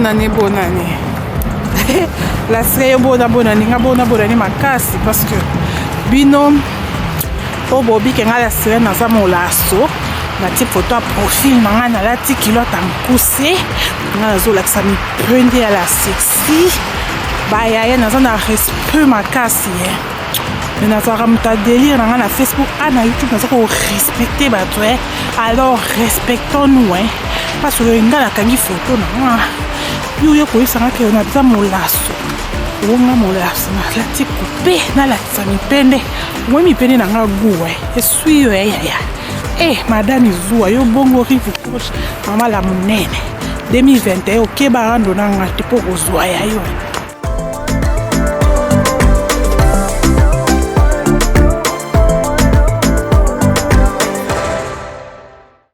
Bonani. La série bonani makasi parce que bino au bobi kenga la série na za molaso na ti photo a profil manga na la ti kilo tamkuse na zo la sami prendre à la sexy ba ya na za na respect makasi mais na za ramta délire na Facebook na YouTube na za ko respecter ba toi alors respectons-nous parce que ngala kangi photo na yo ko isanga ke na za molaso wonga molaso na la ti coupé na la sami pende moi mi pende na nga guwa esui yo ya madame Izua yo bongo rive coach mama la munene 2021 okeba rando na nga tipo kozwa ya yo